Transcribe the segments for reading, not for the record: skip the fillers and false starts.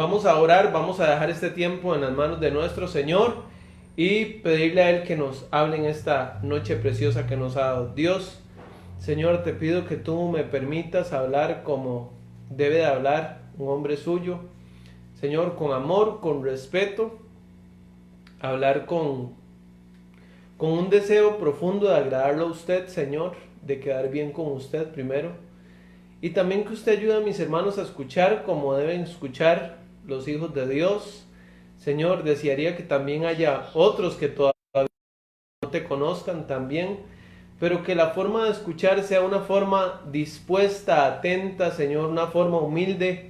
Vamos a orar, vamos a dejar este tiempo en las manos de nuestro Señor y pedirle a Él que nos hable en esta noche preciosa que nos ha dado. Dios, Señor, te pido que tú me permitas hablar como debe de hablar un hombre suyo. Señor, con amor, con respeto, hablar con un deseo profundo de agradarlo a usted, Señor, de quedar bien con usted primero. Y también que usted ayude a mis hermanos a escuchar como deben escuchar los hijos de Dios. Señor, desearía que también haya otros que todavía no te conozcan también, pero que la forma de escuchar sea una forma dispuesta, atenta, Señor, una forma humilde,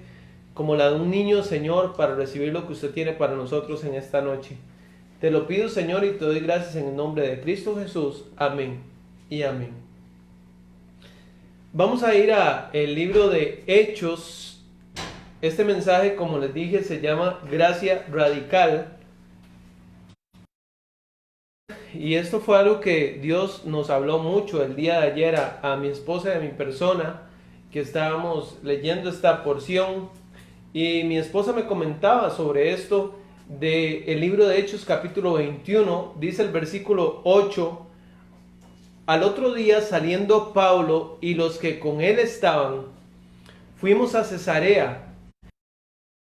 como la de un niño, Señor, para recibir lo que usted tiene para nosotros en esta noche. Te lo pido, Señor, y te doy gracias en el nombre de Cristo Jesús. Amén y amén. Vamos a ir al libro de Hechos. Este mensaje, como les dije, se llama Gracia Radical. Y esto fue algo que Dios nos habló mucho el día de ayer a mi esposa y a mi persona, que estábamos leyendo esta porción. Y mi esposa me comentaba sobre esto del libro de Hechos capítulo 21. Dice el versículo 8: Al otro día, saliendo Pablo y los que con él estaban, fuimos a Cesarea.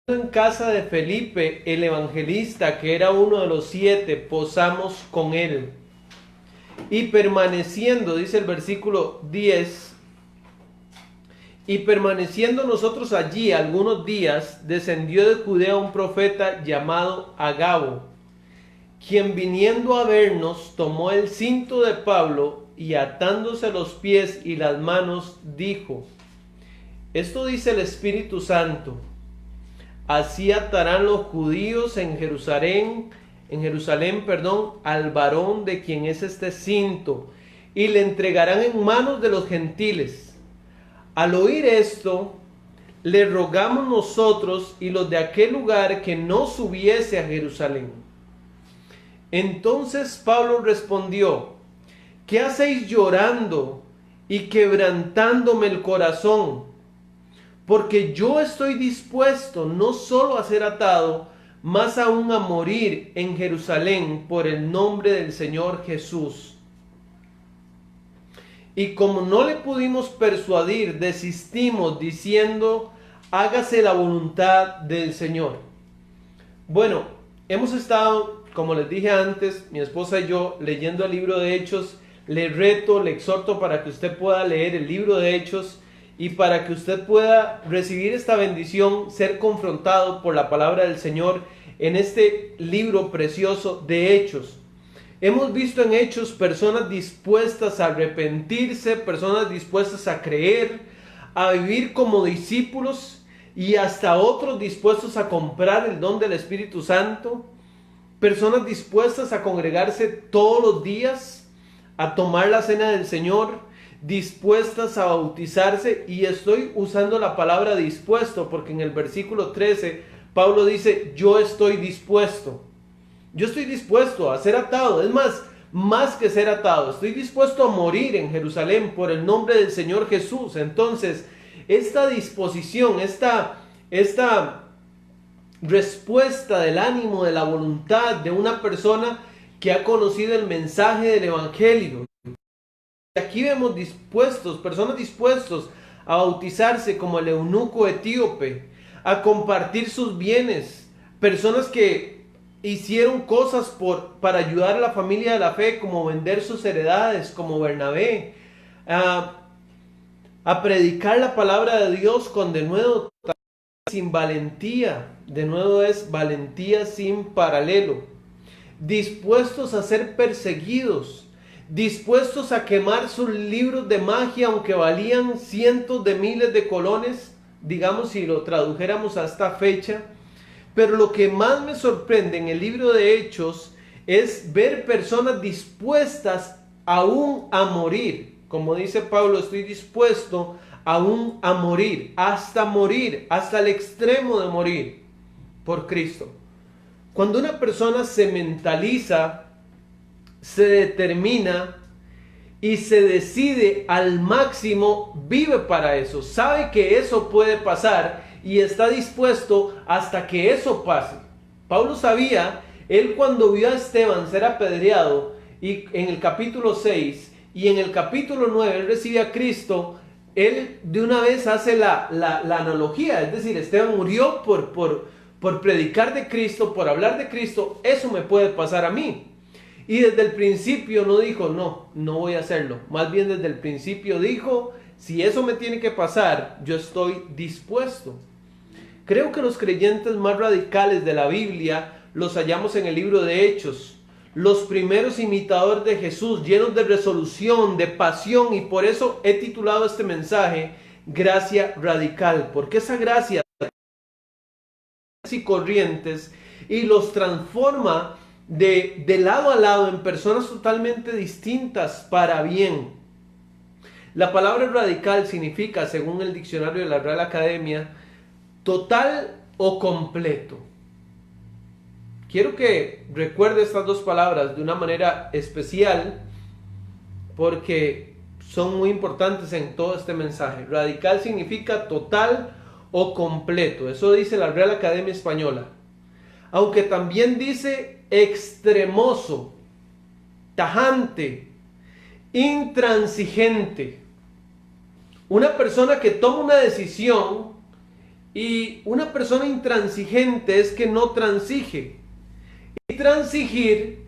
En casa de Felipe, el evangelista, que era uno de los 7, posamos con él. Y permaneciendo, dice el versículo 10, y permaneciendo nosotros allí algunos días, descendió de Judea un profeta llamado Agabo, quien viniendo a vernos, tomó el cinto de Pablo y atándose los pies y las manos, dijo: Esto dice el Espíritu Santo: Así atarán los judíos en Jerusalén, al varón de quien es este cinto, y le entregarán en manos de los gentiles. Al oír esto, le rogamos nosotros y los de aquel lugar que no subiese a Jerusalén. Entonces Pablo respondió: ¿Qué hacéis llorando y quebrantándome el corazón? Porque yo estoy dispuesto no solo a ser atado, más aún a morir en Jerusalén por el nombre del Señor Jesús. Y como no le pudimos persuadir, desistimos diciendo: hágase la voluntad del Señor. Bueno, hemos estado, como les dije antes, mi esposa y yo, leyendo el libro de Hechos. Le reto, le exhorto para que usted pueda leer el libro de Hechos y para que usted pueda recibir esta bendición, ser confrontado por la palabra del Señor en este libro precioso de Hechos. Hemos visto en Hechos personas dispuestas a arrepentirse, personas dispuestas a creer, a vivir como discípulos, y hasta otros dispuestos a comprar el don del Espíritu Santo, personas dispuestas a congregarse todos los días, a tomar la cena del Señor, dispuestas a bautizarse. Y estoy usando la palabra dispuesto porque en el versículo 13 Pablo dice: yo estoy dispuesto a ser atado. Es más que ser atado, estoy dispuesto a morir en Jerusalén por el nombre del Señor Jesús. Entonces, esta disposición, esta respuesta del ánimo, de la voluntad de una persona que ha conocido el mensaje del Evangelio. Aquí vemos personas dispuestos a bautizarse, como el eunuco etíope, a compartir sus bienes, personas que hicieron cosas para ayudar a la familia de la fe, como vender sus heredades, como Bernabé, a predicar la palabra de Dios con denuedo, sin valentía. De nuevo es valentía sin paralelo. Dispuestos a ser perseguidos, dispuestos a quemar sus libros de magia, aunque valían cientos de miles de colones, digamos, si lo tradujéramos a esta fecha. Pero lo que más me sorprende en el libro de Hechos es ver personas dispuestas aún a morir. Como dice Pablo: estoy dispuesto aún a morir, hasta el extremo de morir por Cristo. Cuando una persona se mentaliza, se determina y se decide al máximo, vive para eso, sabe que eso puede pasar y está dispuesto hasta que eso pase. Pablo sabía, él cuando vio a Esteban ser apedreado, y en el capítulo 6 y en el capítulo 9 él recibe a Cristo, él de una vez hace la analogía, es decir, Esteban murió por predicar de Cristo, por hablar de Cristo, eso me puede pasar a mí. Y desde el principio no dijo, no voy a hacerlo. Más bien desde el principio dijo, si eso me tiene que pasar, yo estoy dispuesto. Creo que los creyentes más radicales de la Biblia los hallamos en el libro de Hechos. Los primeros imitadores de Jesús, llenos de resolución, de pasión, y por eso he titulado este mensaje, Gracia Radical, porque esa gracia y corrientes y los transforma de lado a lado en personas totalmente distintas para bien. La palabra radical significa, según el diccionario de la Real Academia, total o completo. Quiero que recuerde estas dos palabras de una manera especial porque son muy importantes en todo este mensaje. Radical significa total o completo. Eso dice la Real Academia Española. Aunque también dice extremoso, tajante, intransigente. Una persona que toma una decisión, y una persona intransigente es que no transige. Y transigir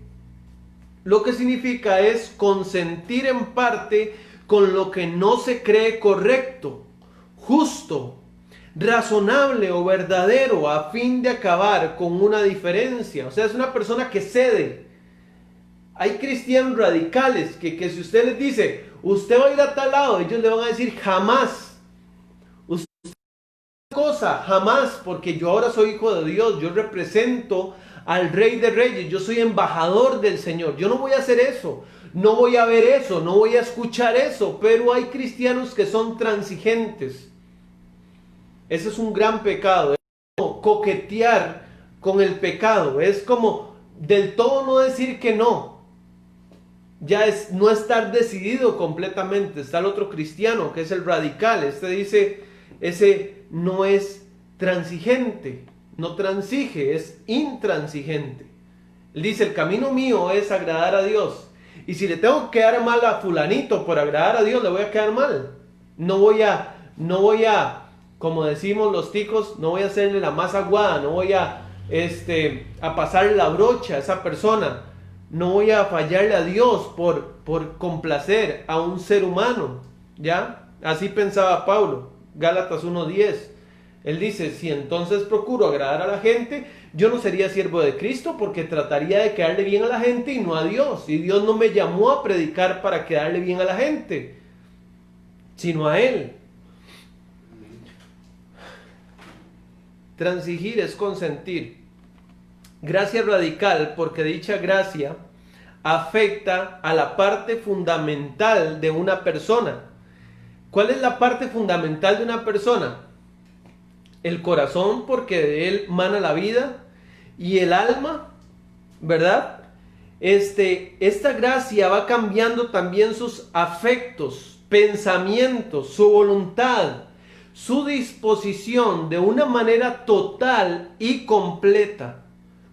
lo que significa es consentir en parte con lo que no se cree correcto, justo, razonable o verdadero a fin de acabar con una diferencia. O sea, es una persona que cede. Hay cristianos radicales que si usted les dice, usted va a ir a tal lado, ellos le van a decir jamás. Usted cosa, jamás, porque yo ahora soy hijo de Dios, yo represento al Rey de Reyes, yo soy embajador del Señor, yo no voy a hacer eso, no voy a ver eso, no voy a escuchar eso. Pero hay cristianos que son transigentes. Ese es un gran pecado, es como coquetear con el pecado, es como del todo no decir que no. Ya es no estar decidido completamente. Está el otro cristiano que es el radical. Este dice, ese no es transigente, no transige, es intransigente. Él dice, el camino mío es agradar a Dios. Y si le tengo que quedar mal a fulanito por agradar a Dios, le voy a quedar mal. No voy a, como decimos los ticos, no voy a hacerle la más aguada, no voy a pasarle la brocha a esa persona. No voy a fallarle a Dios por complacer a un ser humano, ¿ya? Así pensaba Pablo, Gálatas 1:10. Él dice, si entonces procuro agradar a la gente, yo no sería siervo de Cristo porque trataría de quedarle bien a la gente y no a Dios. Y Dios no me llamó a predicar para quedarle bien a la gente, sino a Él. Transigir es consentir. Gracia radical, porque dicha gracia afecta a la parte fundamental de una persona. ¿Cuál es la parte fundamental de una persona? El corazón, porque de él mana la vida, y el alma, ¿verdad? Esta gracia va cambiando también sus afectos, pensamientos, su voluntad, su disposición de una manera total y completa.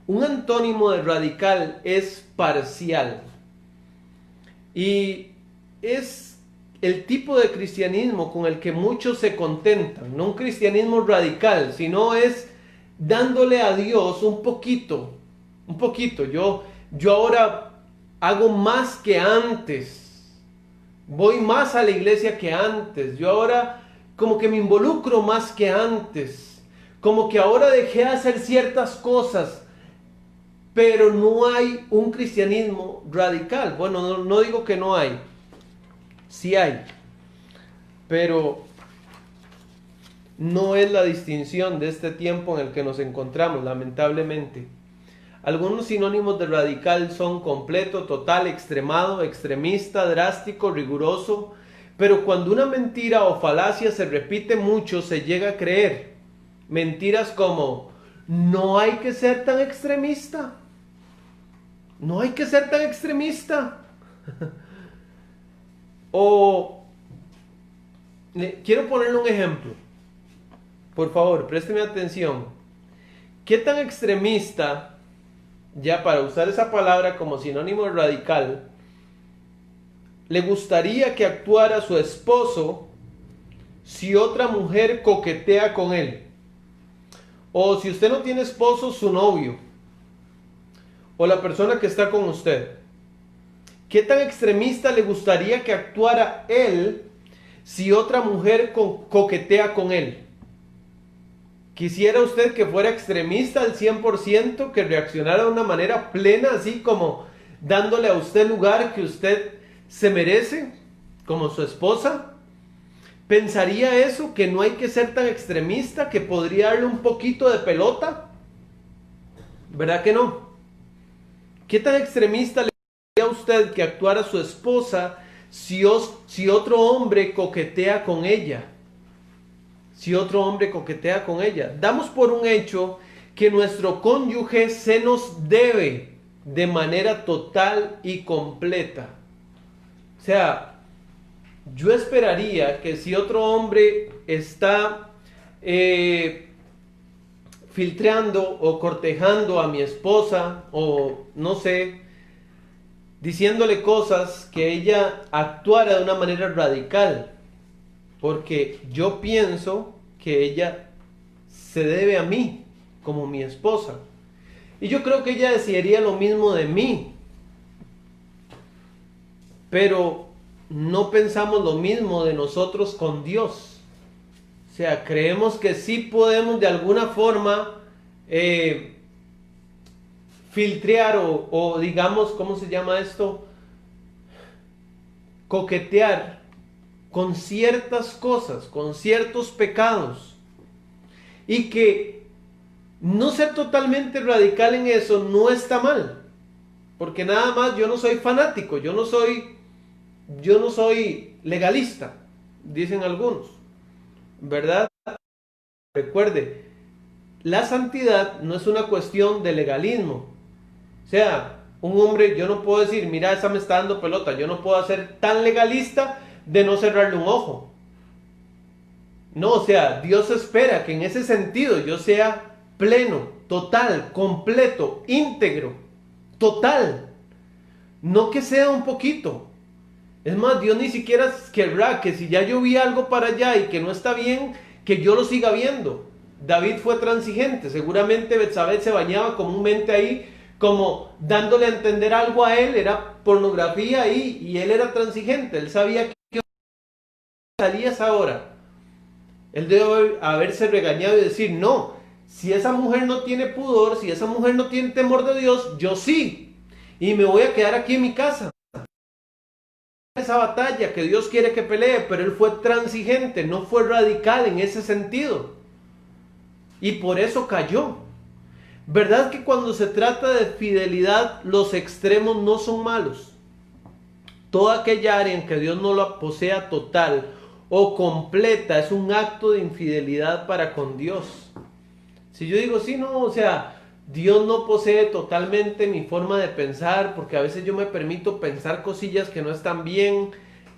Un antónimo de radical es parcial. Y es el tipo de cristianismo con el que muchos se contentan. No un cristianismo radical, sino es dándole a Dios un poquito. Yo ahora hago más que antes. Voy más a la iglesia que antes. Yo ahora como que me involucro más que antes. Como que ahora dejé de hacer ciertas cosas. Pero no hay un cristianismo radical. Bueno, no digo que no hay. Sí hay. Pero no es la distinción de este tiempo en el que nos encontramos, lamentablemente. Algunos sinónimos de radical son completo, total, extremado, extremista, drástico, riguroso. Pero cuando una mentira o falacia se repite mucho, se llega a creer. Mentiras como, no hay que ser tan extremista. No hay que ser tan extremista. O quiero ponerle un ejemplo. por favor, présteme atención. ¿Qué tan extremista, ya para usar esa palabra como sinónimo de radical, le gustaría que actuara su esposo si otra mujer coquetea con él? O si usted no tiene esposo, su novio, o la persona que está con usted. ¿Qué tan extremista le gustaría que actuara él si otra mujer coquetea con él? ¿Quisiera usted que fuera extremista al 100%, que reaccionara de una manera plena, así como dándole a usted el lugar que usted se merece, como su esposa? ¿Pensaría eso, que no hay que ser tan extremista, que podría darle un poquito de pelota? ¿Verdad que no? ¿Qué tan extremista le gustaría a usted que actuara su esposa si otro hombre coquetea con ella? Si otro hombre coquetea con ella. Damos por un hecho que nuestro cónyuge se nos debe de manera total y completa. O sea, yo esperaría que si otro hombre está filtrando o cortejando a mi esposa, o no sé, diciéndole cosas, que ella actuara de una manera radical, porque yo pienso que ella se debe a mí como mi esposa, y yo creo que ella desearía lo mismo de mí, pero no pensamos lo mismo de nosotros con Dios. O sea, creemos que sí podemos de alguna forma filtrear o digamos, ¿cómo se llama esto? Coquetear con ciertas cosas, con ciertos pecados. Y que no ser totalmente radical en eso no está mal. Porque nada más yo no soy fanático, yo no soy legalista, dicen algunos, ¿verdad? Recuerde, la santidad no es una cuestión de legalismo. O sea, un hombre, yo no puedo decir, mira, esa me está dando pelota, yo no puedo ser tan legalista de no cerrarle un ojo. No, o sea, Dios espera que en ese sentido yo sea pleno, total, completo, íntegro, total. No que sea un poquito. Es más, Dios ni siquiera querrá que si ya yo vi algo para allá y que no está bien, que yo lo siga viendo. David fue transigente, seguramente Betsabé se bañaba comúnmente ahí, como dándole a entender algo a él, era pornografía ahí, y él era transigente, él sabía que salía esa hora. Él debe haberse regañado y decir, no, si esa mujer no tiene pudor, si esa mujer no tiene temor de Dios, yo sí, y me voy a quedar aquí en mi casa. Esa batalla que Dios quiere que pelee, pero él fue transigente, no fue radical en ese sentido, y por eso cayó. ¿Verdad que cuando se trata de fidelidad los extremos no son malos? Toda aquella área en que Dios no la posea total o completa es un acto de infidelidad para con Dios. Si yo digo, sí, no, o sea, Dios no posee totalmente mi forma de pensar, porque a veces yo me permito pensar cosillas que no están bien,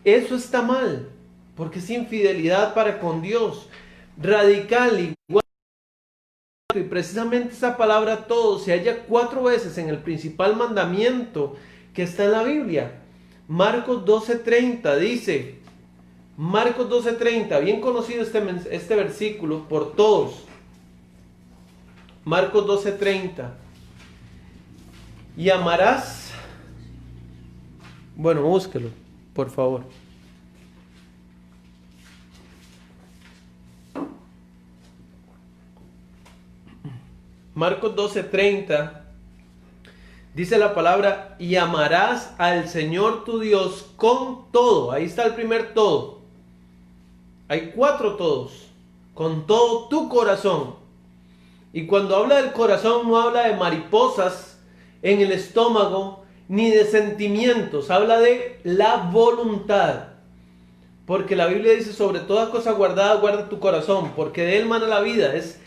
eso está mal, porque es infidelidad para con Dios. Radical, igual. Y precisamente esa palabra todo se halla 4 veces en el principal mandamiento que está en la Biblia. Marcos 12:30 dice, Marcos 12:30, bien conocido este versículo por todos. Marcos 12:30. Y amarás, bueno, búsquelo, por favor. Marcos 12:30 dice la palabra, y amarás al Señor tu Dios con todo. Ahí está el primer todo. Hay 4 todos. Con todo tu corazón. Y cuando habla del corazón no habla de mariposas en el estómago ni de sentimientos. Habla de la voluntad. Porque la Biblia dice, sobre toda cosa guardada, guarda tu corazón, porque de él mana la vida. Es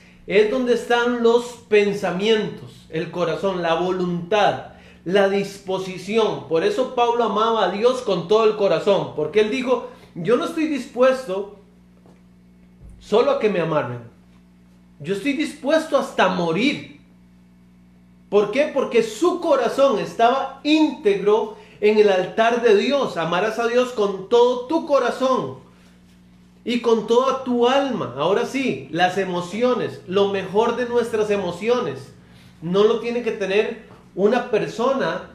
donde están los pensamientos, el corazón, la voluntad, la disposición. Por eso Pablo amaba a Dios con todo el corazón, porque él dijo, yo no estoy dispuesto solo a que me amarren. Yo estoy dispuesto hasta morir. ¿Por qué? Porque su corazón estaba íntegro en el altar de Dios. Amarás a Dios con todo tu corazón y con toda tu alma. Ahora sí, las emociones, lo mejor de nuestras emociones, no lo tiene que tener una persona,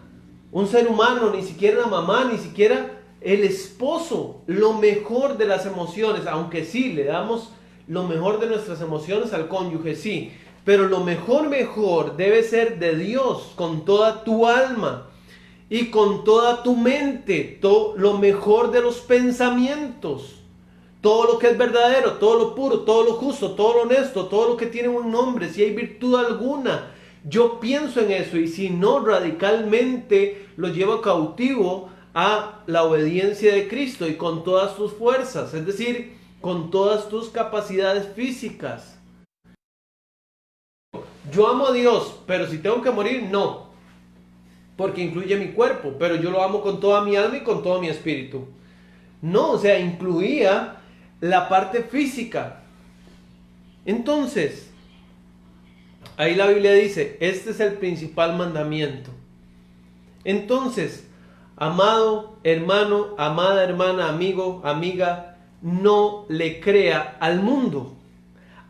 un ser humano, ni siquiera la mamá, ni siquiera el esposo. Lo mejor de las emociones, aunque sí le damos lo mejor de nuestras emociones al cónyuge, sí, pero lo mejor debe ser de Dios, con toda tu alma y con toda tu mente, lo mejor de los pensamientos, todo lo que es verdadero, todo lo puro, todo lo justo, todo lo honesto, todo lo que tiene un nombre, si hay virtud alguna, yo pienso en eso, y si no, radicalmente lo llevo cautivo a la obediencia de Cristo y con todas tus fuerzas, es decir, con todas tus capacidades físicas. Yo amo a Dios, pero si tengo que morir, no, porque incluye mi cuerpo, pero yo lo amo con toda mi alma y con todo mi espíritu. No, o sea, incluía la parte física. Entonces, ahí la Biblia dice, este es el principal mandamiento. Entonces, amado hermano, amada hermana, amigo, amiga, no le crea al mundo,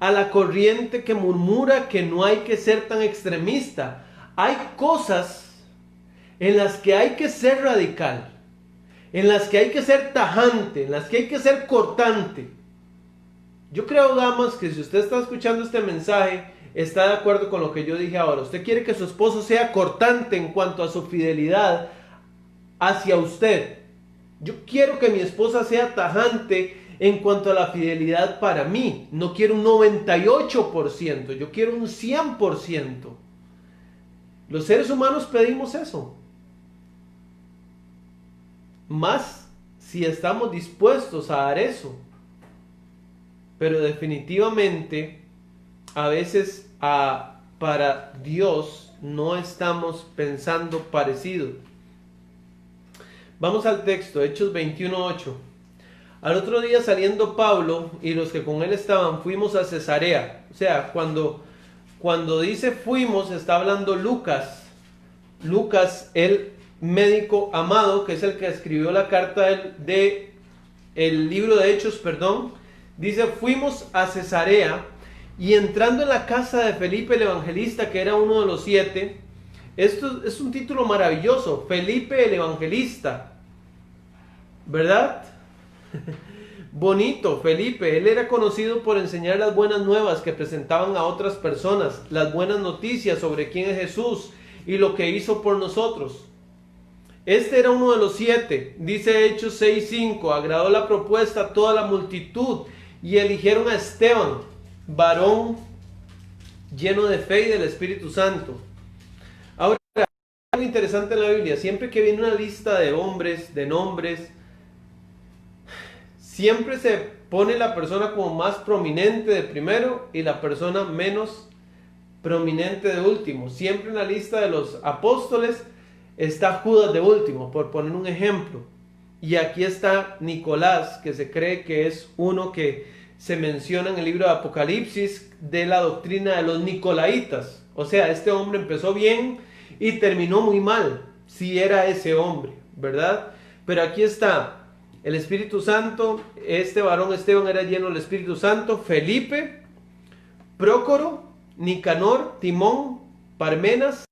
a la corriente que murmura que no hay que ser tan extremista. Hay cosas en las que hay que ser radical, en las que hay que ser tajante, en las que hay que ser cortante. Yo creo, damas, que si usted está escuchando este mensaje, está de acuerdo con lo que yo dije ahora. Usted quiere que su esposo sea cortante en cuanto a su fidelidad hacia usted. Yo quiero que mi esposa sea tajante en cuanto a la fidelidad para mí. No quiero un 98%, yo quiero un 100%. Los seres humanos pedimos eso. Más si estamos dispuestos a dar eso. Pero definitivamente, a veces para Dios no estamos pensando parecido. Vamos al texto, Hechos 21:8. Al otro día, saliendo Pablo y los que con él estaban, fuimos a Cesarea. O sea, cuando dice fuimos, está hablando Lucas. Lucas, el médico amado, que es el que escribió la carta el libro de Hechos, perdón. Dice, fuimos a Cesarea, y entrando en la casa de Felipe el evangelista, que era uno de los 7, esto es un título maravilloso, Felipe el evangelista, ¿verdad? Bonito, Felipe. Él era conocido por enseñar las buenas nuevas que presentaban a otras personas, las buenas noticias sobre quién es Jesús y lo que hizo por nosotros. Este era uno de los 7, dice Hechos 6:5, agradó la propuesta a toda la multitud y eligieron a Esteban, varón lleno de fe y del Espíritu Santo. Ahora, algo interesante en la Biblia, siempre que viene una lista de hombres, de nombres, siempre se pone la persona como más prominente de primero y la persona menos prominente de último. Siempre en la lista de los apóstoles está Judas de último, por poner un ejemplo. Y aquí está Nicolás, que se cree que es uno que se menciona en el libro de Apocalipsis de la doctrina de los Nicolaitas. O sea, este hombre empezó bien y terminó muy mal, si era ese hombre, ¿verdad? Pero aquí está el Espíritu Santo. Este varón Esteban era lleno del Espíritu Santo. Felipe, Prócoro, Nicanor, Timón, Parmenas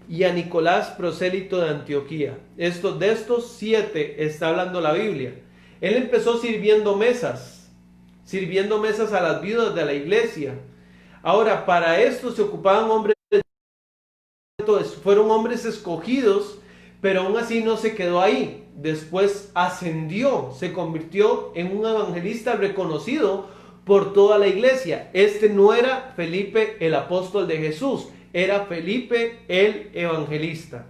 y a Nicolás, prosélito de Antioquía. De estos 7 está hablando la Biblia. Él empezó sirviendo mesas a las viudas de la iglesia. Ahora, para esto se ocupaban hombres, fueron hombres escogidos, pero aún así no se quedó ahí. Después ascendió, se convirtió en un evangelista reconocido por toda la iglesia. Este no era Felipe el apóstol de Jesús, era Felipe el evangelista.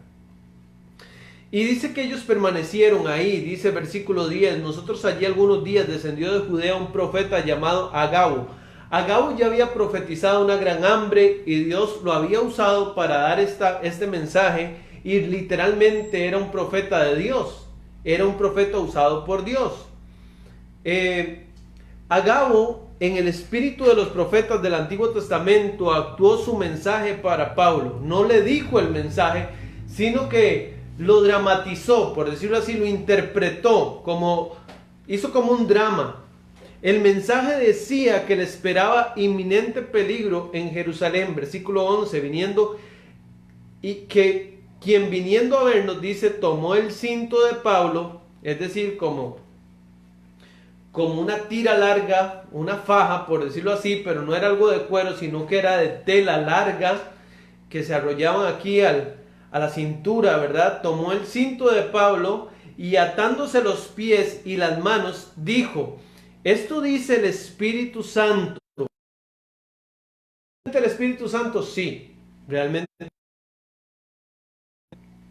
Y dice que ellos permanecieron ahí, dice versículo 10, nosotros allí algunos días descendió de Judea un profeta llamado Agabo. Agabo ya había profetizado una gran hambre y Dios lo había usado para dar este mensaje, y literalmente era un profeta de Dios, era un profeta usado por Dios. Agabo en el espíritu de los profetas del Antiguo Testamento actuó su mensaje para Pablo. No le dijo el mensaje, sino que lo dramatizó, por decirlo así, lo interpretó, hizo como un drama. El mensaje decía que le esperaba inminente peligro en Jerusalén, versículo 11, viniendo, y que quien viniendo a vernos, dice, tomó el cinto de Pablo, es decir, como una tira larga, una faja, por decirlo así, pero no era algo de cuero, sino que era de tela larga, que se arrollaban aquí a la cintura, ¿verdad? Tomó el cinto de Pablo y atándose los pies y las manos, dijo, esto dice el Espíritu Santo. ¿El Espíritu Santo? Sí, realmente.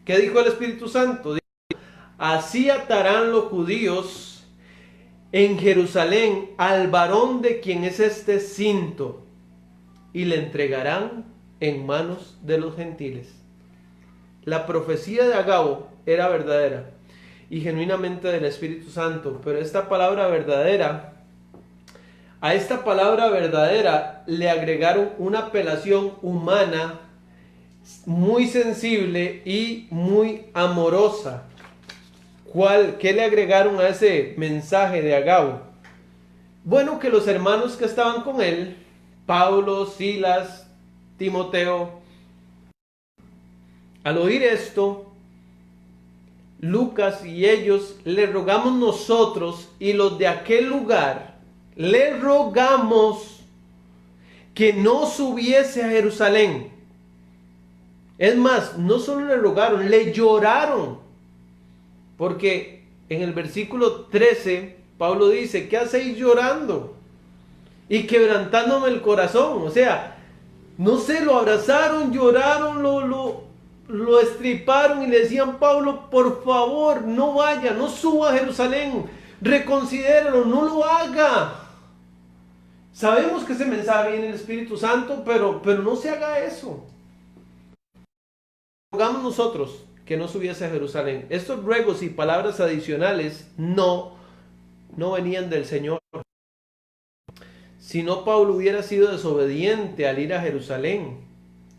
¿Qué dijo el Espíritu Santo? Dijo, así atarán los judíos en Jerusalén al varón de quien es este cinto y le entregarán en manos de los gentiles. La profecía de Agabo era verdadera y genuinamente del Espíritu Santo, pero esta palabra verdadera, a esta palabra verdadera le agregaron una apelación humana muy sensible y muy amorosa. ¿Qué le agregaron a ese mensaje de Agabo? Bueno, que los hermanos que estaban con él, Pablo, Silas, Timoteo, al oír esto, Lucas y ellos, le rogamos nosotros y los de aquel lugar, le rogamos que no subiese a Jerusalén. Es más, no solo le rogaron, le lloraron. Porque en el versículo 13, Pablo dice, ¿qué hacéis llorando? Y quebrantándome el corazón. O sea, no sé, lo abrazaron, lloraron, lo estriparon y le decían, Pablo, por favor, no vaya, no suba a Jerusalén, reconsidéralo, no lo haga. Sabemos que ese mensaje viene del Espíritu Santo, pero no se haga eso. Rogamos nosotros que no subiese a Jerusalén. Estos ruegos y palabras adicionales no venían del Señor. Si no, Pablo hubiera sido desobediente al ir a Jerusalén.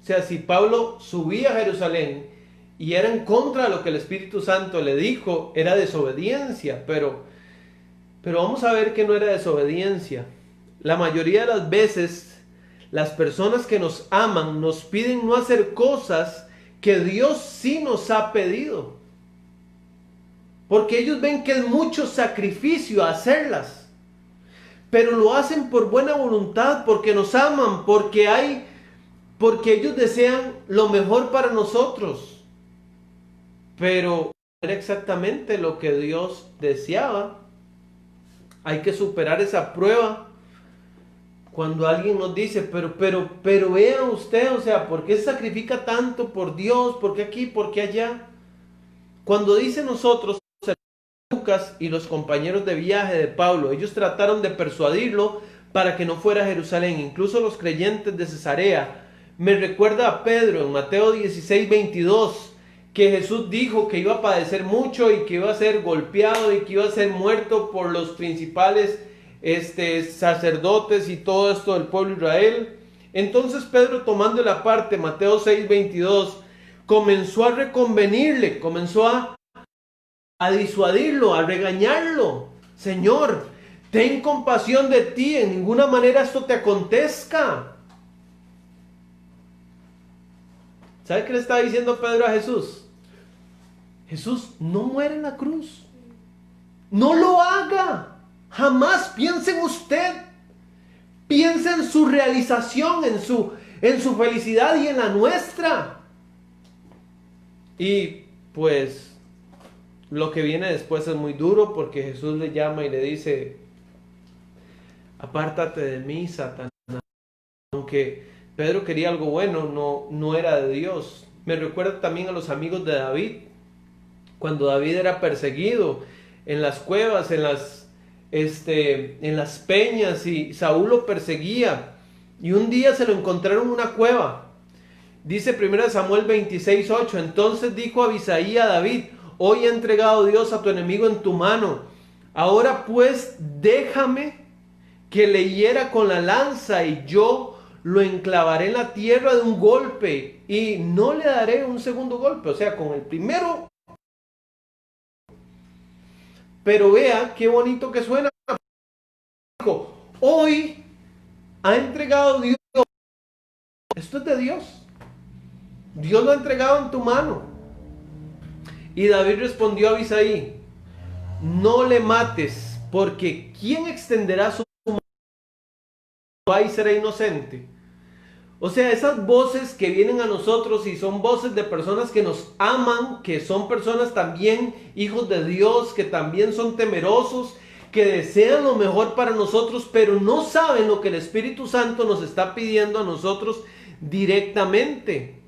O sea, si Pablo subía a Jerusalén y era en contra de lo que el Espíritu Santo le dijo, era desobediencia. Pero vamos a ver que no era desobediencia. La mayoría de las veces, las personas que nos aman nos piden no hacer cosas que Dios sí nos ha pedido. Porque ellos ven que es mucho sacrificio hacerlas. Pero lo hacen por buena voluntad, porque nos aman, porque ellos desean lo mejor para nosotros. Pero era exactamente lo que Dios deseaba. Hay que superar esa prueba. Cuando alguien nos dice, pero vea usted, o sea, ¿por qué se sacrifica tanto por Dios? ¿Por qué aquí? ¿Por qué allá? Cuando dice nosotros, Lucas y los compañeros de viaje de Pablo, ellos trataron de persuadirlo para que no fuera a Jerusalén. Incluso los creyentes de Cesarea. Me recuerda a Pedro en Mateo 16, 22, que Jesús dijo que iba a padecer mucho y que iba a ser golpeado y que iba a ser muerto por los principales sacerdotes y todo esto del pueblo de Israel. Entonces Pedro, tomando la parte, Mateo 6, 22, comenzó a reconvenirle, comenzó a disuadirlo, a regañarlo. Señor, ten compasión de ti, en ninguna manera esto te acontezca. ¿Sabe qué le está diciendo Pedro a Jesús? Jesús, no muere en la cruz. No lo haga. Jamás piense en usted. Piense en su realización, en su felicidad y en la nuestra. Y pues lo que viene después es muy duro, porque Jesús le llama y le dice, apártate de mí, Satanás. Aunque Pedro quería algo bueno, no era de Dios. Me recuerda también a los amigos de David, cuando David era perseguido en las cuevas, en las peñas, y Saúl lo perseguía, y un día se lo encontraron en una cueva. Dice 1 Samuel 26, 8, entonces dijo Abisai a David, hoy ha entregado Dios a tu enemigo en tu mano, ahora pues déjame que le hiera con la lanza y yo lo enclavaré en la tierra de un golpe y no le daré un segundo golpe. O sea, con el primero. Pero vea qué bonito que suena. Hoy ha entregado Dios. Esto es de Dios. Dios lo ha entregado en tu mano. Y David respondió a Abisai: no le mates, porque ¿quién extenderá su mano? Ahí será inocente. O sea, esas voces que vienen a nosotros y son voces de personas que nos aman, que son personas también hijos de Dios, que también son temerosos, que desean lo mejor para nosotros, pero no saben lo que el Espíritu Santo nos está pidiendo a nosotros directamente.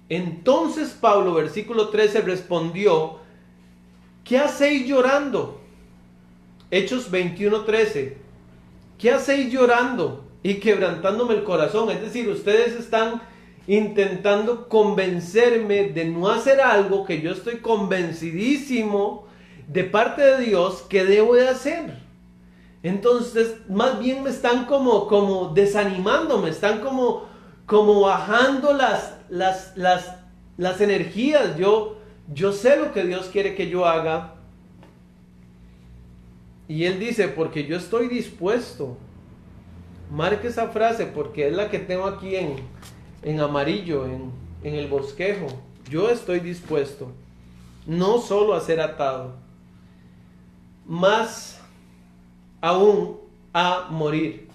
Entonces Pablo, versículo 13, respondió: ¿qué hacéis llorando? Hechos 21:13. ¿Qué hacéis llorando y quebrantándome el corazón? Es decir, ustedes están intentando convencerme de no hacer algo que yo estoy convencidísimo de parte de Dios que debo de hacer. Entonces, más bien me están como desanimando, me están como bajando las energías. Yo sé lo que Dios quiere que yo haga. Y él dice: porque yo estoy dispuesto. Marque esa frase porque es la que tengo aquí en amarillo, en el bosquejo. Yo estoy dispuesto, no solo a ser atado, más aún a morir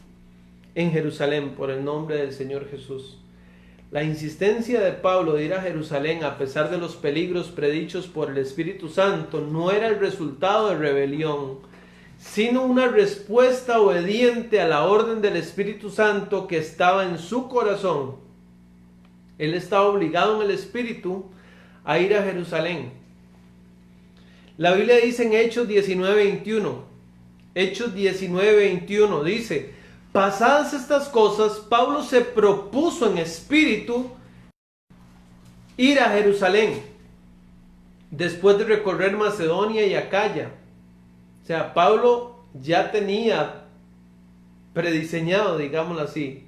en Jerusalén por el nombre del Señor Jesús. La insistencia de Pablo de ir a Jerusalén a pesar de los peligros predichos por el Espíritu Santo no era el resultado de rebelión, sino una respuesta obediente a la orden del Espíritu Santo que estaba en su corazón. Él estaba obligado en el Espíritu a ir a Jerusalén. La Biblia dice en Hechos 19:21, Hechos 19:21 dice: pasadas estas cosas, Pablo se propuso en espíritu ir a Jerusalén, después de recorrer Macedonia y Acaya. O sea, Pablo ya tenía prediseñado, digámoslo así.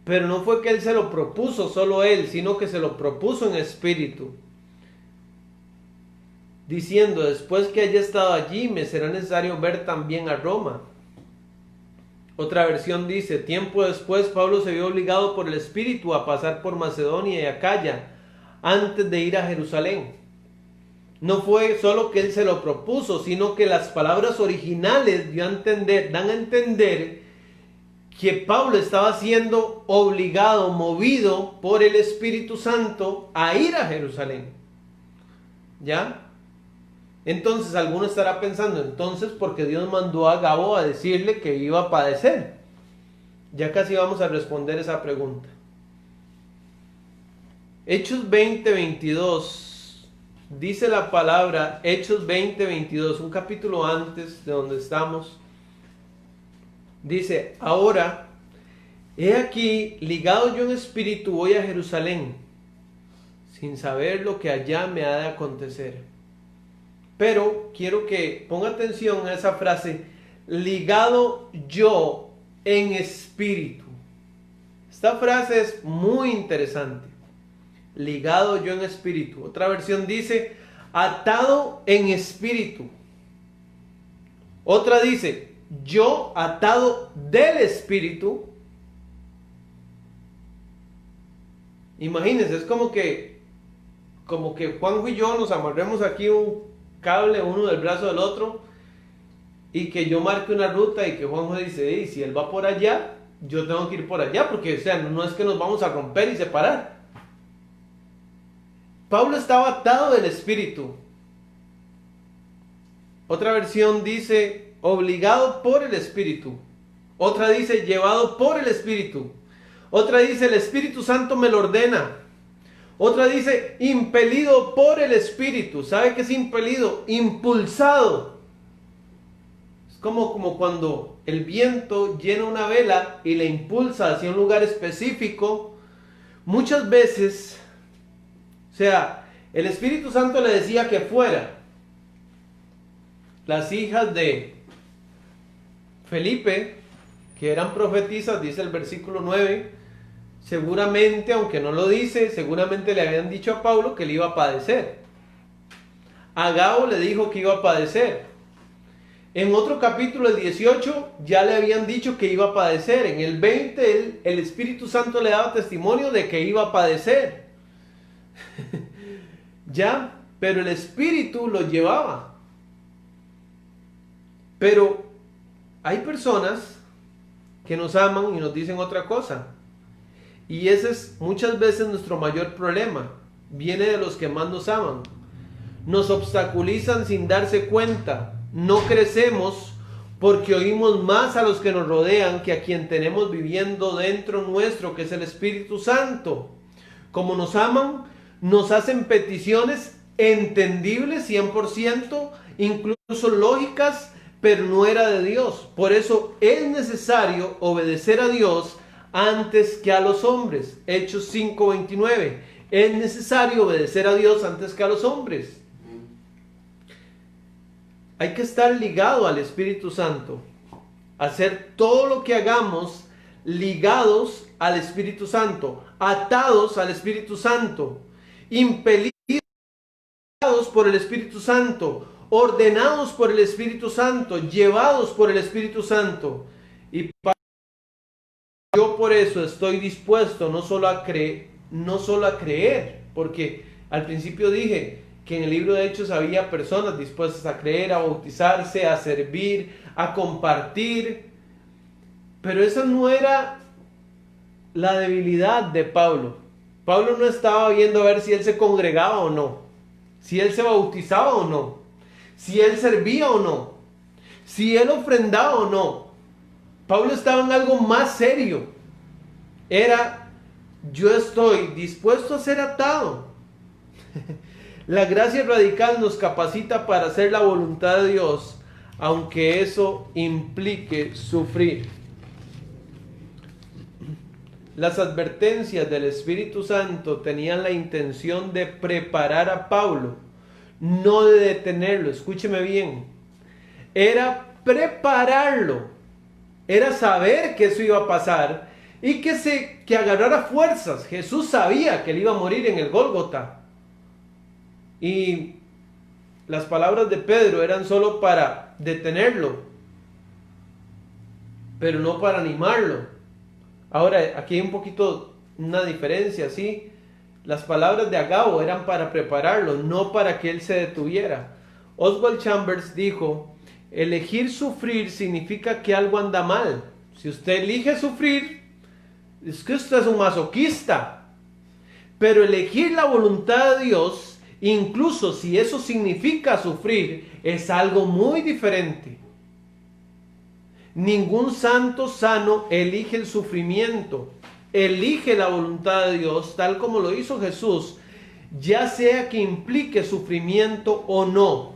Pero no fue que él se lo propuso solo él, sino que se lo propuso en espíritu. Diciendo: después que haya estado allí, me será necesario ver también a Roma. Otra versión dice: tiempo después Pablo se vio obligado por el Espíritu a pasar por Macedonia y Acaya antes de ir a Jerusalén. No fue solo que él se lo propuso, sino que las palabras originales dan a entender que Pablo estaba siendo obligado, movido por el Espíritu Santo a ir a Jerusalén. ¿Ya? Entonces alguno estará pensando: entonces, ¿por qué Dios mandó a Gabo a decirle que iba a padecer? Ya casi vamos a responder esa pregunta. Hechos 20:22. Dice la palabra, Hechos 20:22, un capítulo antes de donde estamos. Dice: ahora, he aquí, ligado yo en espíritu, voy a Jerusalén, sin saber lo que allá me ha de acontecer. Pero quiero que ponga atención a esa frase: ligado yo en espíritu. Esta frase es muy interesante. Ligado yo en espíritu. Otra versión dice: atado en espíritu. Otra dice: yo atado del espíritu. Imagínense, es como que Juanjo y yo nos amarremos aquí un cable uno del brazo del otro y que yo marque una ruta y que Juanjo dice: si él va por allá, yo tengo que ir por allá, porque o sea, no es que nos vamos a romper y separar. Pablo estaba atado del Espíritu. Otra versión dice: obligado por el Espíritu. Otra dice: llevado por el Espíritu. Otra dice: el Espíritu Santo me lo ordena. Otra dice: impelido por el Espíritu. ¿Sabe qué es impelido? Impulsado. Es como cuando el viento llena una vela y la impulsa hacia un lugar específico. Muchas veces, o sea, el Espíritu Santo le decía que fuera. Las hijas de Felipe, que eran profetisas, dice el versículo 9, seguramente, aunque no lo dice, seguramente le habían dicho a Pablo que le iba a padecer. Agabo le dijo que iba a padecer. En otro capítulo, el 18, ya le habían dicho que iba a padecer. En el 20, el Espíritu Santo le daba testimonio de que iba a padecer. Ya, pero el Espíritu lo llevaba. Pero hay personas que nos aman y nos dicen otra cosa. Y ese es muchas veces nuestro mayor problema. Viene de los que más nos aman. Nos obstaculizan sin darse cuenta. No crecemos porque oímos más a los que nos rodean que a quien tenemos viviendo dentro nuestro, que es el Espíritu Santo. Como nos aman, nos hacen peticiones entendibles 100%, incluso lógicas, pero no era de Dios. Por eso es necesario obedecer a Dios antes que a los hombres. Hechos 5:29. Es necesario obedecer a Dios antes que a los hombres. Hay que estar ligado al Espíritu Santo. Hacer todo lo que hagamos ligados al Espíritu Santo, atados al Espíritu Santo, impelidos por el Espíritu Santo, ordenados por el Espíritu Santo, llevados por el Espíritu Santo. Y yo por eso estoy dispuesto no solo a creer, porque al principio dije que en el libro de Hechos había personas dispuestas a creer, a bautizarse, a servir, a compartir, pero esa no era la debilidad de Pablo. Pablo no estaba viendo a ver si él se congregaba o no, si él se bautizaba o no, si él servía o no, si él ofrendaba o no. Pablo estaba en algo más serio. Era: yo estoy dispuesto a ser atado. La gracia radical nos capacita para hacer la voluntad de Dios, aunque eso implique sufrir. Las advertencias del Espíritu Santo tenían la intención de preparar a Pablo, no de detenerlo. Escúcheme bien. Era prepararlo. Era saber que eso iba a pasar y que agarrara fuerzas. Jesús sabía que él iba a morir en el Gólgota. Y las palabras de Pedro eran solo para detenerlo, pero no para animarlo. Ahora, aquí hay un poquito una diferencia, ¿sí? Las palabras de Agabo eran para prepararlo, no para que él se detuviera. Oswald Chambers dijo: elegir sufrir significa que algo anda mal. Si usted elige sufrir, es que usted es un masoquista. Pero elegir la voluntad de Dios, incluso si eso significa sufrir, es algo muy diferente. Ningún santo sano elige el sufrimiento, elige la voluntad de Dios, tal como lo hizo Jesús, ya sea que implique sufrimiento o no.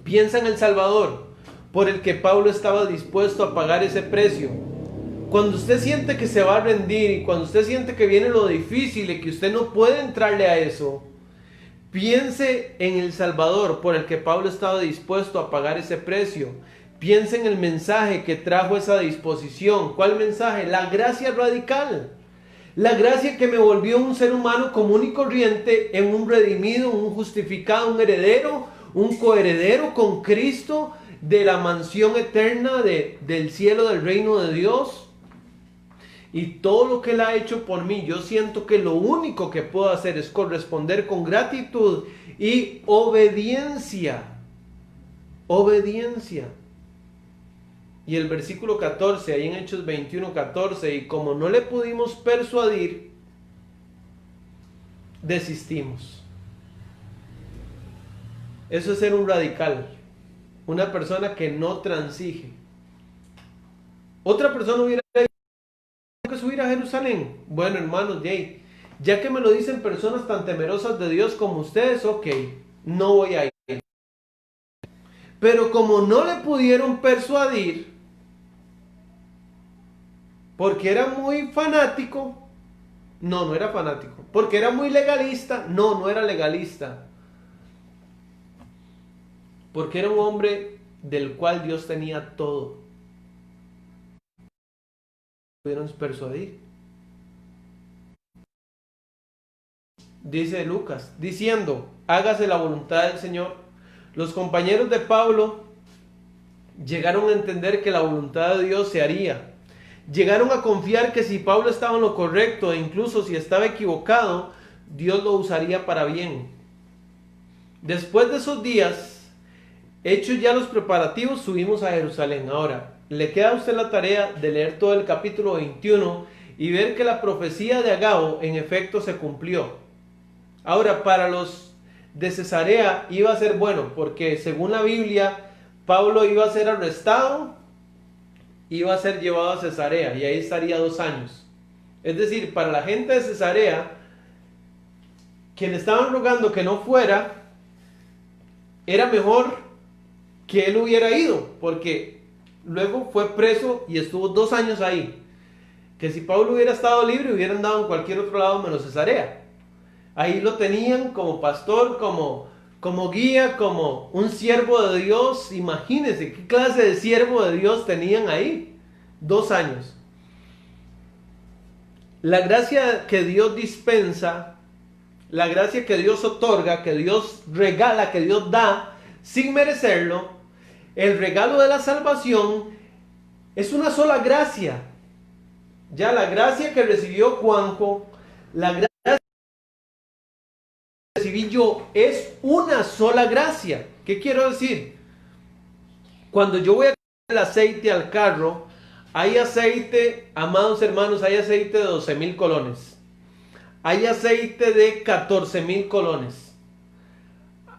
Piensa en el Salvador, por el que Pablo estaba dispuesto a pagar ese precio. Cuando usted siente que se va a rendir y cuando usted siente que viene lo difícil y que usted no puede entrarle a eso, piense en el Salvador por el que Pablo estaba dispuesto a pagar ese precio. Piense en el mensaje que trajo esa disposición. ¿Cuál mensaje? La gracia radical. La gracia que me volvió un ser humano común y corriente en un redimido, un justificado, un heredero, un coheredero con Cristo de la mansión eterna del cielo, del reino de Dios. Y todo lo que Él ha hecho por mí, yo siento que lo único que puedo hacer es corresponder con gratitud y obediencia. Obediencia. Y el versículo 14, ahí en Hechos 21:14, y como no le pudimos persuadir, desistimos. Eso es ser un radical, una persona que no transige. Otra persona hubiera que subir a Jerusalén. Bueno, hermanos, ya que me lo dicen personas tan temerosas de Dios como ustedes, ok, no voy a ir. Pero como no le pudieron persuadir, porque era muy fanático, no era fanático. Porque era muy legalista, no era legalista. Porque era un hombre del cual Dios tenía todo. pudieron persuadir. Dice Lucas, diciendo, hágase la voluntad del Señor. Los compañeros de Pablo llegaron a entender que la voluntad de Dios se haría. Llegaron a confiar que si Pablo estaba en lo correcto e incluso si estaba equivocado, Dios lo usaría para bien. Después de esos días, hechos ya los preparativos, subimos a Jerusalén. Ahora, le queda a usted la tarea de leer todo el capítulo 21 y ver que la profecía de Agabo en efecto se cumplió. Ahora, para los de Cesarea iba a ser bueno, porque según la Biblia, Pablo iba a ser arrestado, iba a ser llevado a Cesarea y ahí estaría 2 años. Es decir, para la gente de Cesarea, que le estaban rogando que no fuera, era mejor que él hubiera ido, porque luego fue preso y estuvo 2 años ahí. Que si Pablo hubiera estado libre, hubiera andado en cualquier otro lado menos Cesarea. Ahí lo tenían como pastor, como guía, como un siervo de Dios. Imagínense qué clase de siervo de Dios tenían ahí. 2 años. La gracia que Dios dispensa, la gracia que Dios otorga, que Dios regala, que Dios da, sin merecerlo, el regalo de la salvación es una sola gracia. Ya la gracia que recibió Juanjo, la gracia que recibí yo, es una sola gracia. ¿Qué quiero decir? Cuando yo voy a poner el aceite al carro, hay aceite, amados hermanos, hay aceite de 12,000 colones. Hay aceite de 14,000 colones.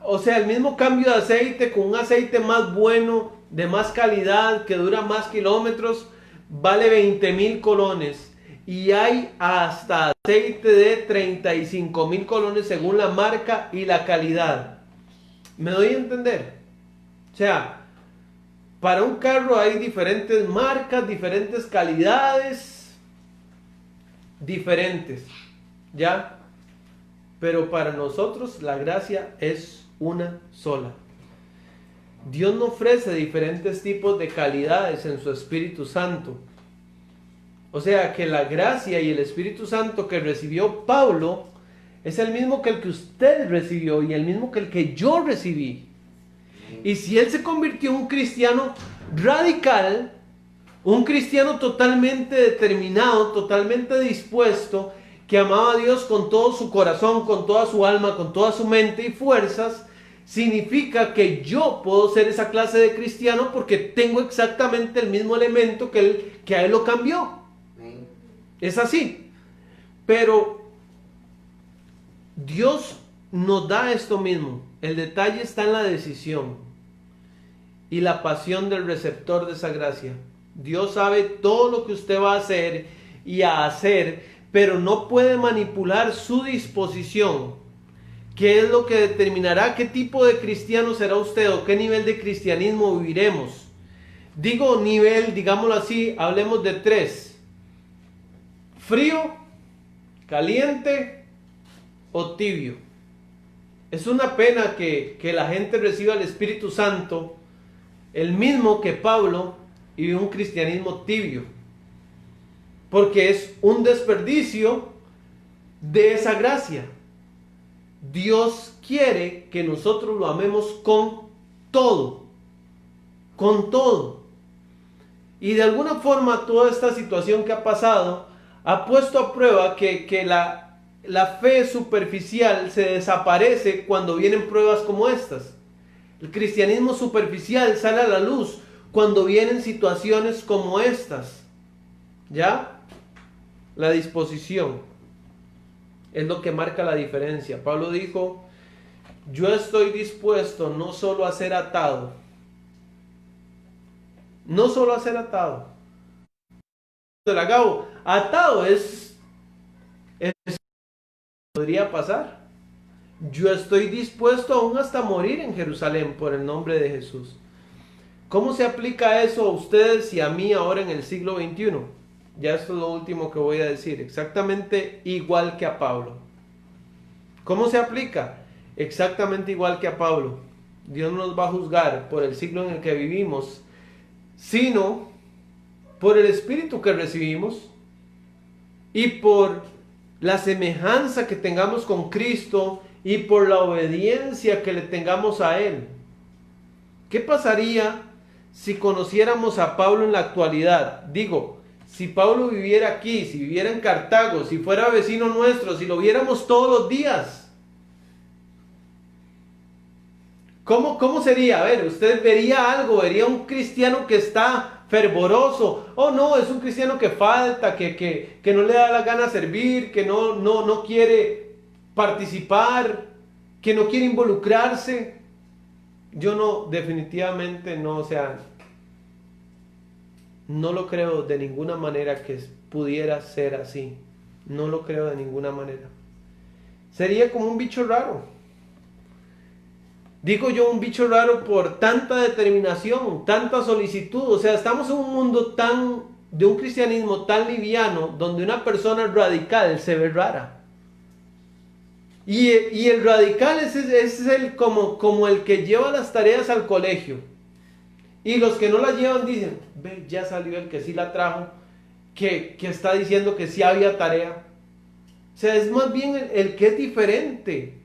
O sea, el mismo cambio de aceite con un aceite más bueno, de más calidad, que dura más kilómetros, vale 20,000 colones. Y hay hasta aceite de 35,000 colones según la marca y la calidad. ¿Me doy a entender? O sea, para un carro hay diferentes marcas, diferentes calidades, diferentes, ¿ya? Pero para nosotros la gracia es una sola. Dios no ofrece diferentes tipos de calidades en su Espíritu Santo. O sea que la gracia y el Espíritu Santo que recibió Pablo es el mismo que el que usted recibió y el mismo que el que yo recibí. Y si él se convirtió en un cristiano radical, un cristiano totalmente determinado, totalmente dispuesto, que amaba a Dios con todo su corazón, con toda su alma, con toda su mente y fuerzas, significa que yo puedo ser esa clase de cristiano porque tengo exactamente el mismo elemento que a él lo cambió. Es así. Pero Dios nos da esto mismo. El detalle está en la decisión y la pasión del receptor de esa gracia. Dios sabe todo lo que usted va a hacer y a hacer, pero no puede manipular su disposición, que es lo que determinará qué tipo de cristiano será usted o qué nivel de cristianismo viviremos. Digo nivel, digámoslo así, hablemos de 3. Frío, caliente o tibio. Es una pena que la gente reciba el Espíritu Santo, el mismo que Pablo, y un cristianismo tibio. Porque es un desperdicio de esa gracia. Dios quiere que nosotros lo amemos con todo. Con todo. Y de alguna forma toda esta situación que ha pasado ha puesto a prueba que la fe superficial se desaparece cuando vienen pruebas como estas. El cristianismo superficial sale a la luz cuando vienen situaciones como estas. ¿Ya? La disposición es lo que marca la diferencia. Pablo dijo, yo estoy dispuesto no solo a ser atado, no solo a ser atado. Atado es podría pasar. Yo estoy dispuesto aún hasta morir en Jerusalén por el nombre de Jesús. ¿Cómo se aplica eso a ustedes y a mí ahora en el siglo XXI? Ya esto es lo último que voy a decir. Exactamente igual que a Pablo. ¿Cómo se aplica? Exactamente igual que a Pablo. Dios no nos va a juzgar por el siglo en el que vivimos, sino por el Espíritu que recibimos. y por la semejanza que tengamos con Cristo y por la obediencia que le tengamos a Él. ¿Qué pasaría si conociéramos a Pablo en la actualidad? Digo, si Pablo viviera aquí, si viviera en Cartago, si fuera vecino nuestro, si lo viéramos todos los días. ¿Cómo sería? A ver, usted vería algo, vería un cristiano que está fervoroso. Oh, no, es un cristiano que falta, que no le da la gana servir, que no quiere participar, que no quiere involucrarse. Yo no, definitivamente no, o sea, no lo creo de ninguna manera que pudiera ser así. No lo creo de ninguna manera. Sería como un bicho raro. Digo yo un bicho raro por tanta determinación, tanta solicitud. O sea, estamos en un mundo de un cristianismo tan liviano, donde una persona radical se ve rara. Y el radical es el como el que lleva las tareas al colegio. Y los que no las llevan dicen, ve, ya salió el que sí la trajo, que está diciendo que sí había tarea. O sea, es más bien el que es diferente.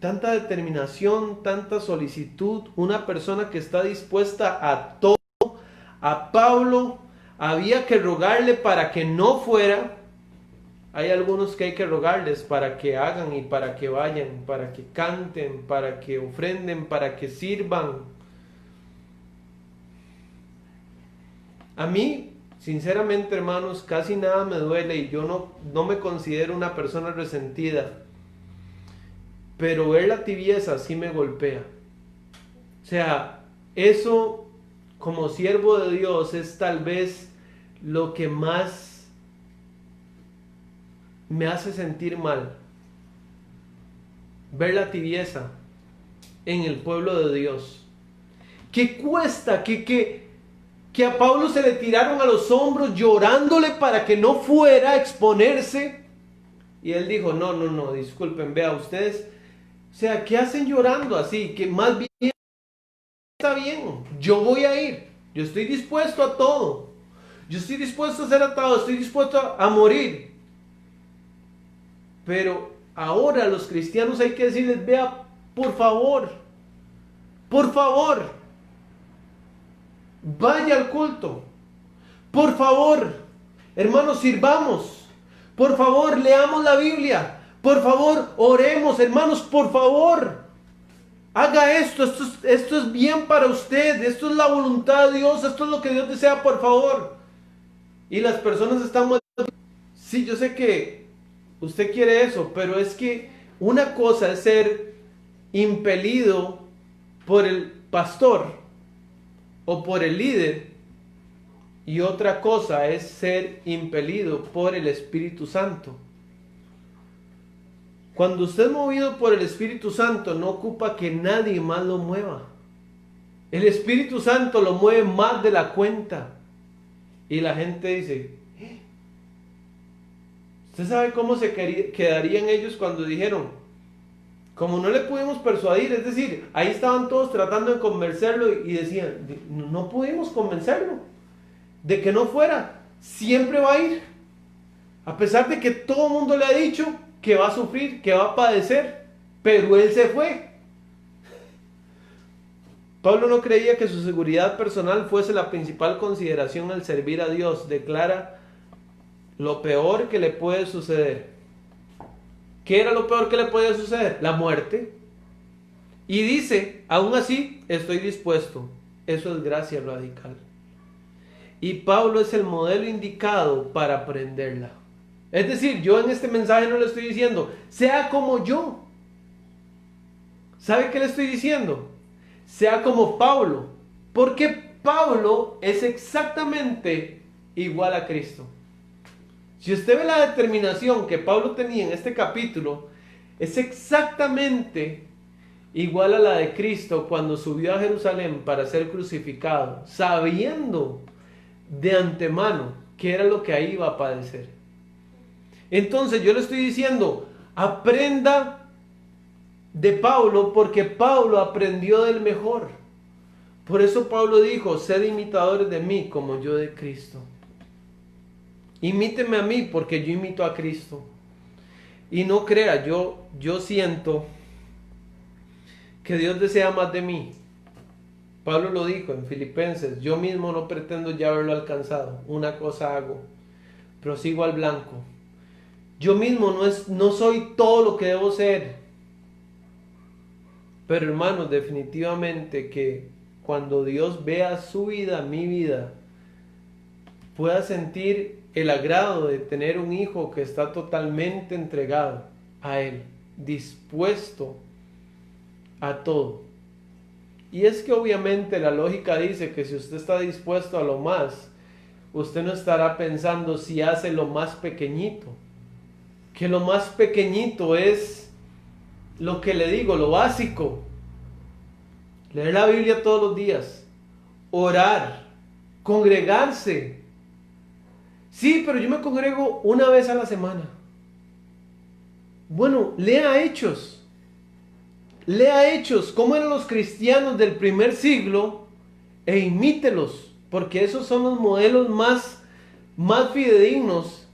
Tanta determinación, tanta solicitud, una persona que está dispuesta a todo. A Pablo había que rogarle para que no fuera. Hay algunos que hay que rogarles para que hagan y para que vayan, para que canten, para que ofrenden, para que sirvan. A mí, sinceramente, hermanos, casi nada me duele y yo no me considero una persona resentida. Pero ver la tibieza sí me golpea. O sea, eso como siervo de Dios es tal vez lo que más me hace sentir mal. Ver la tibieza en el pueblo de Dios. ¿Qué cuesta? Que a Pablo se le tiraron a los hombros llorándole para que no fuera a exponerse. Y él dijo, no, disculpen, vea ustedes. O sea, ¿qué hacen llorando así? Que más bien está bien, yo voy a ir, yo estoy dispuesto a todo, yo estoy dispuesto a ser atado, estoy dispuesto a morir. Pero ahora a los cristianos hay que decirles, vea, por favor, vaya al culto, por favor, hermanos, sirvamos, por favor, leamos la Biblia. Por favor, oremos, hermanos, por favor. Haga esto es bien para usted, esto es la voluntad de Dios, esto es lo que Dios desea, por favor. Y las personas están muy... Sí, yo sé que usted quiere eso, pero es que una cosa es ser impelido por el pastor o por el líder, y otra cosa es ser impelido por el Espíritu Santo. Cuando usted es movido por el Espíritu Santo, no ocupa que nadie más lo mueva. El Espíritu Santo lo mueve más de la cuenta. Y la gente dice, ¿usted sabe cómo se quedarían ellos cuando dijeron? Como no le pudimos persuadir, es decir, ahí estaban todos tratando de convencerlo y decían, no pudimos convencerlo de que no fuera, siempre va a ir. A pesar de que todo el mundo le ha dicho que va a sufrir, que va a padecer, pero él se fue. Pablo no creía que su seguridad personal fuese la principal consideración al servir a Dios. Declara lo peor que le puede suceder. ¿Qué era lo peor que le podía suceder? La muerte. Y dice, aún así estoy dispuesto. Eso es gracia radical. Y Pablo es el modelo indicado para aprenderla. Es decir, yo en este mensaje no le estoy diciendo, sea como yo. ¿Sabe qué le estoy diciendo? Sea como Pablo. Porque Pablo es exactamente igual a Cristo. Si usted ve la determinación que Pablo tenía en este capítulo, es exactamente igual a la de Cristo cuando subió a Jerusalén para ser crucificado, sabiendo de antemano que era lo que ahí iba a padecer. Entonces yo le estoy diciendo, aprenda de Pablo porque Pablo aprendió del mejor. Por eso Pablo dijo, sed imitadores de mí como yo de Cristo. Imíteme a mí porque yo imito a Cristo. Y no crea, yo siento que Dios desea más de mí. Pablo lo dijo en Filipenses, yo mismo no pretendo ya haberlo alcanzado, una cosa hago, prosigo al blanco. Yo mismo no soy todo lo que debo ser. Pero hermanos, definitivamente que cuando Dios vea su vida, mi vida, pueda sentir el agrado de tener un hijo que está totalmente entregado a Él, dispuesto a todo. Y es que obviamente la lógica dice que si usted está dispuesto a lo más, usted no estará pensando si hace lo más pequeñito, que lo más pequeñito es lo que le digo, lo básico. Leer la Biblia todos los días, orar, congregarse. Sí, pero yo me congrego una vez a la semana. Bueno, lea Hechos. Lea Hechos, cómo eran los cristianos del primer siglo e imítelos, porque esos son los modelos más fidedignos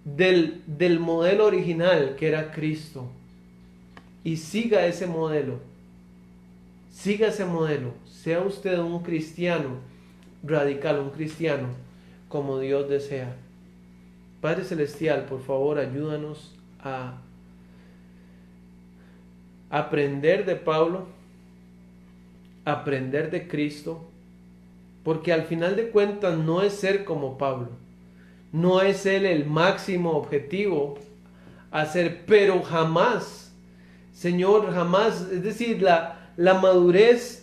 del modelo original que era Cristo. Y siga ese modelo. Siga ese modelo. Sea usted un cristiano radical, un cristiano como Dios desea. Padre Celestial, por favor, ayúdanos a aprender de Pablo, aprender de Cristo, porque al final de cuentas no es ser como Pablo, no es él el máximo objetivo a ser, pero jamás, Señor, jamás, es decir, la madurez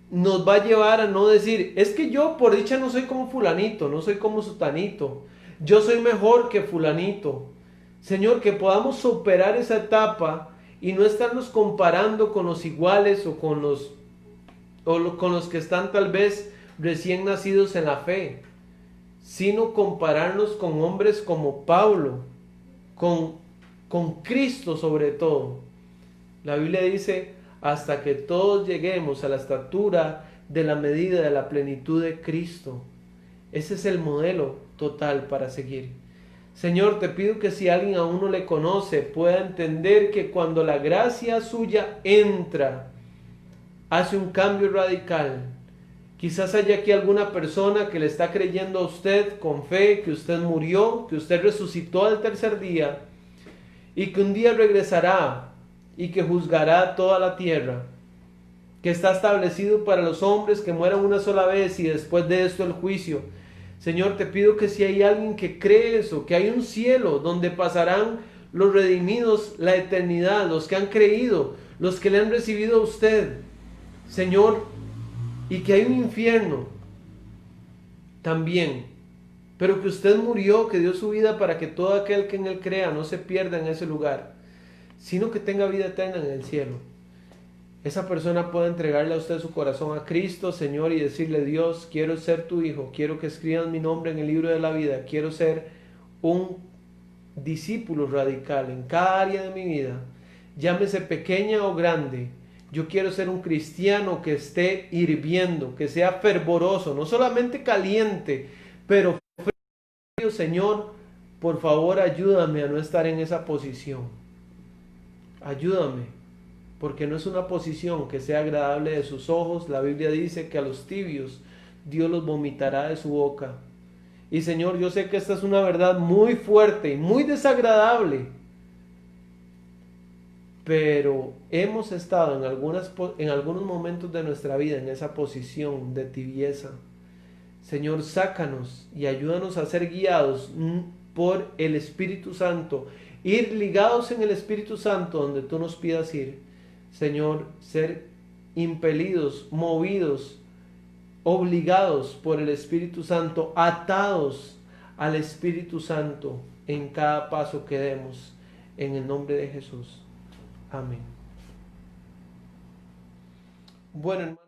nos va a llevar a no decir, es que yo por dicha no soy como fulanito, no soy como sutanito, yo soy mejor que fulanito. Señor, que podamos superar esa etapa y no estarnos comparando con los iguales o con los que están tal vez recién nacidos en la fe, sino compararnos con hombres como Pablo, con Cristo sobre todo. La Biblia dice, hasta que todos lleguemos a la estatura de la medida de la plenitud de Cristo. Ese es el modelo total para seguir. Señor, te pido que si alguien aún no le conoce, pueda entender que cuando la gracia suya entra, hace un cambio radical. Quizás haya aquí alguna persona que le está creyendo a usted con fe, que usted murió, que usted resucitó al tercer día y que un día regresará y que juzgará toda la tierra, que está establecido para los hombres que mueran una sola vez y después de esto el juicio. Señor, te pido que si hay alguien que cree eso, que hay un cielo donde pasarán los redimidos la eternidad, los que han creído, los que le han recibido a usted, Señor, y que hay un infierno también, pero que usted murió, que dio su vida para que todo aquel que en él crea no se pierda en ese lugar, sino que tenga vida eterna en el cielo. Esa persona puede entregarle a usted su corazón a Cristo, Señor, y decirle, Dios, quiero ser tu hijo, quiero que escriban mi nombre en el libro de la vida, quiero ser un discípulo radical en cada área de mi vida, llámese pequeña o grande. Yo quiero ser un cristiano que esté hirviendo, que sea fervoroso, no solamente caliente, pero frío. Señor, por favor, ayúdame a no estar en esa posición. Ayúdame, porque no es una posición que sea agradable de sus ojos. La Biblia dice que a los tibios Dios los vomitará de su boca. Y Señor, yo sé que esta es una verdad muy fuerte y muy desagradable, pero hemos estado en algunos momentos de nuestra vida en esa posición de tibieza. Señor, sácanos y ayúdanos a ser guiados por el Espíritu Santo, ir ligados en el Espíritu Santo donde tú nos pidas ir. Señor, ser impelidos, movidos, obligados por el Espíritu Santo, atados al Espíritu Santo en cada paso que demos, en el nombre de Jesús. Amén. Bueno, hermano.